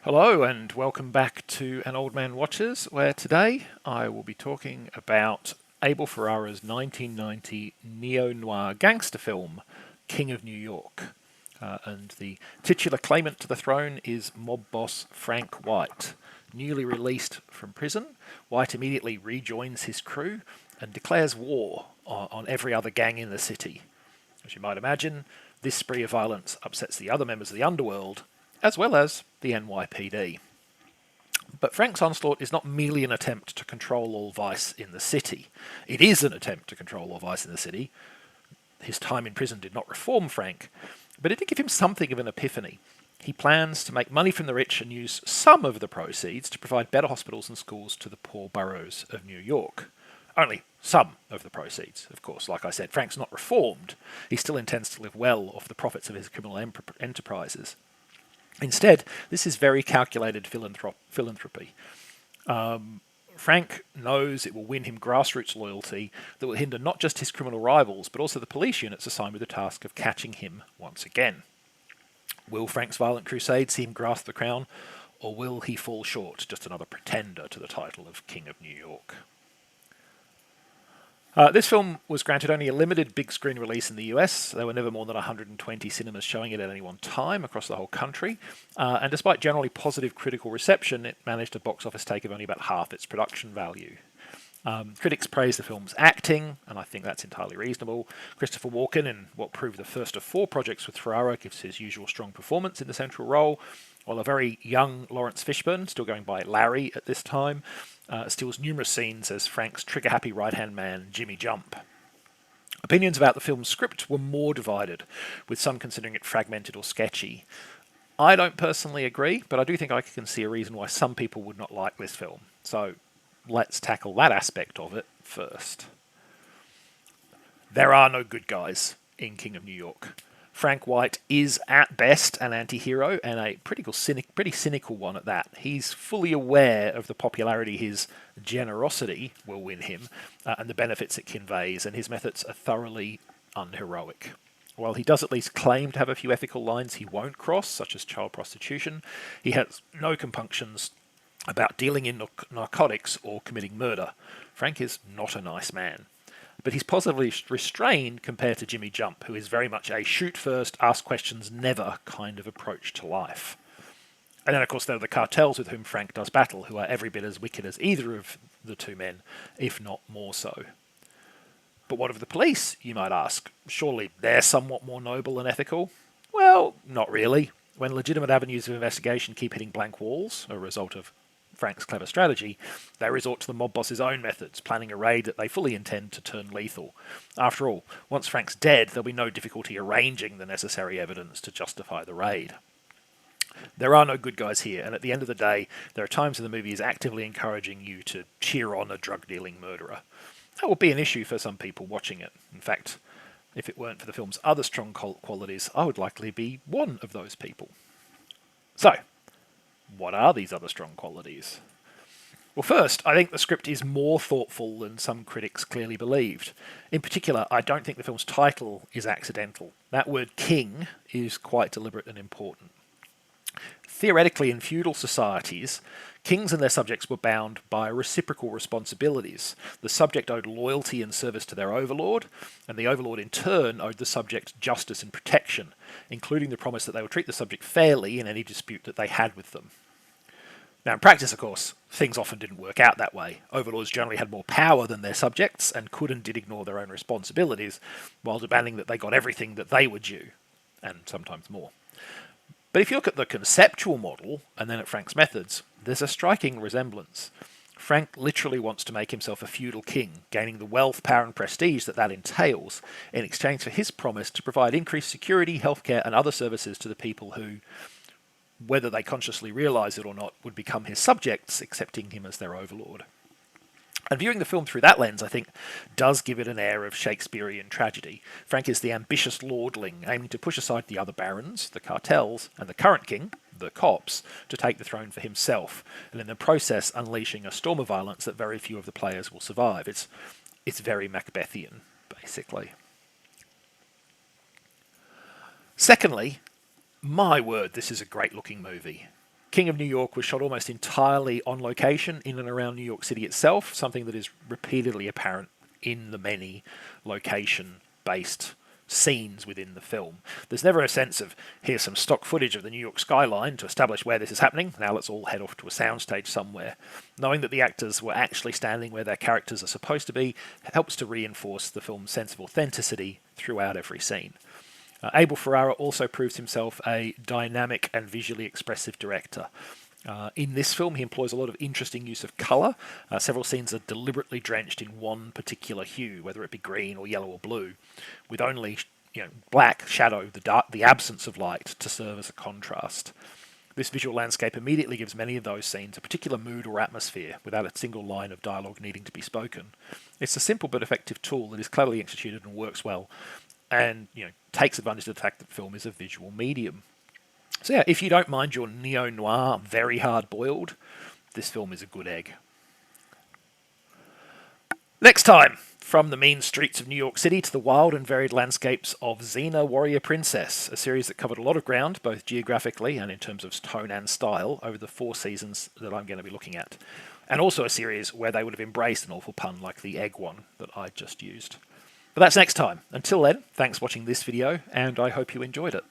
Hello and welcome back to An Old Man Watches, where today I will be talking about Abel Ferrara's 1990 neo-noir gangster film, King of New York. And the titular claimant to the throne is mob boss Frank White. Newly released from prison, White immediately rejoins his crew and declares war on every other gang in the city. As you might imagine, this spree of violence upsets the other members of the underworld, as well as the NYPD. But Frank's onslaught is not merely an attempt to control all vice in the city. It is an attempt to control all vice in the city. His time in prison did not reform Frank, but it did give him something of an epiphany. He plans to make money from the rich and use some of the proceeds to provide better hospitals and schools to the poor boroughs of New York. Only some of the proceeds, of course. Like I said, Frank's not reformed. He still intends to live well off the profits of his criminal enterprises. Instead, this is very calculated philanthropy. Frank knows it will win him grassroots loyalty that will hinder not just his criminal rivals, but also the police units assigned with the task of catching him once again. Will Frank's violent crusade see him grasp the crown, or will he fall short, just another pretender to the title of King of New York? This film was granted only a limited big screen release in the US. There were never more than 120 cinemas showing it at any one time across the whole country. And despite generally positive critical reception, it managed a box office take of only about half its production value. Critics praised the film's acting, and I think that's entirely reasonable. Christopher Walken, in what proved the first of 4 projects with Ferrara, gives his usual strong performance in the central role, while a very young Lawrence Fishburne, still going by Larry at this time, steals numerous scenes as Frank's trigger-happy right-hand man, Jimmy Jump. Opinions about the film's script were more divided, with some considering it fragmented or sketchy. I don't personally agree, but I do think I can see a reason why some people would not like this film. So let's tackle that aspect of it first. There are no good guys in King of New York. Frank White is at best an anti-hero, and a pretty cynical one at that. He's fully aware of the popularity his generosity will win him, and the benefits it conveys, and his methods are thoroughly unheroic. While he does at least claim to have a few ethical lines he won't cross, such as child prostitution, he has no compunctions about dealing in narcotics or committing murder. Frank is not a nice man. But he's positively restrained compared to Jimmy Jump, who is very much a shoot first, ask questions never kind of approach to life. And then, of course, there are the cartels with whom Frank does battle, who are every bit as wicked as either of the two men, if not more so. But what of the police, you might ask? Surely they're somewhat more noble and ethical? Well, not really. When legitimate avenues of investigation keep hitting blank walls, a result of Frank's clever strategy, they resort to the mob boss's own methods, planning a raid that they fully intend to turn lethal. After all, once Frank's dead, there'll be no difficulty arranging the necessary evidence to justify the raid. There are no good guys here, and at the end of the day, there are times when the movie is actively encouraging you to cheer on a drug-dealing murderer. That will be an issue for some people watching it. In fact, if it weren't for the film's other strong qualities, I would likely be one of those people. So, what are these other strong qualities? Well, first, I think the script is more thoughtful than some critics clearly believed. In particular, I don't think the film's title is accidental. That word king is quite deliberate and important. Theoretically, in feudal societies, kings and their subjects were bound by reciprocal responsibilities. The subject owed loyalty and service to their overlord, and the overlord in turn owed the subject justice and protection, including the promise that they would treat the subject fairly in any dispute that they had with them. Now, in practice, of course, things often didn't work out that way. Overlords generally had more power than their subjects and could and did ignore their own responsibilities, while demanding that they got everything that they were due, and sometimes more. But if you look at the conceptual model, and then at Frank's methods, there's a striking resemblance. Frank literally wants to make himself a feudal king, gaining the wealth, power and prestige that entails, in exchange for his promise to provide increased security, healthcare and other services to the people who, whether they consciously realise it or not, would become his subjects, accepting him as their overlord. And viewing the film through that lens, I think, does give it an air of Shakespearean tragedy. Frank is the ambitious lordling, aiming to push aside the other barons, the cartels, and the current king, the cops, to take the throne for himself, and in the process unleashing a storm of violence that very few of the players will survive. It's very Macbethian, basically. Secondly, my word, this is a great-looking movie. King of New York was shot almost entirely on location in and around New York City itself, something that is repeatedly apparent in the many location-based scenes within the film. There's never a sense of, here's some stock footage of the New York skyline to establish where this is happening, now let's all head off to a soundstage somewhere. Knowing that the actors were actually standing where their characters are supposed to be helps to reinforce the film's sense of authenticity throughout every scene. Abel Ferrara also proves himself a dynamic and visually expressive director. In this film, he employs a lot of interesting use of colour. Several scenes are deliberately drenched in one particular hue, whether it be green or yellow or blue, with only black shadow, the absence of light, to serve as a contrast. This visual landscape immediately gives many of those scenes a particular mood or atmosphere, without a single line of dialogue needing to be spoken. It's a simple but effective tool that is cleverly executed and works well, and takes advantage of the fact that film is a visual medium. So yeah, if you don't mind your neo-noir very hard-boiled, this film is a good egg. Next time, from the mean streets of New York City to the wild and varied landscapes of Xena Warrior Princess, a series that covered a lot of ground, both geographically and in terms of tone and style, over the 4 seasons that I'm going to be looking at. And also a series where they would have embraced an awful pun like the egg one that I just used. But that's next time. Until then, thanks for watching this video, and I hope you enjoyed it.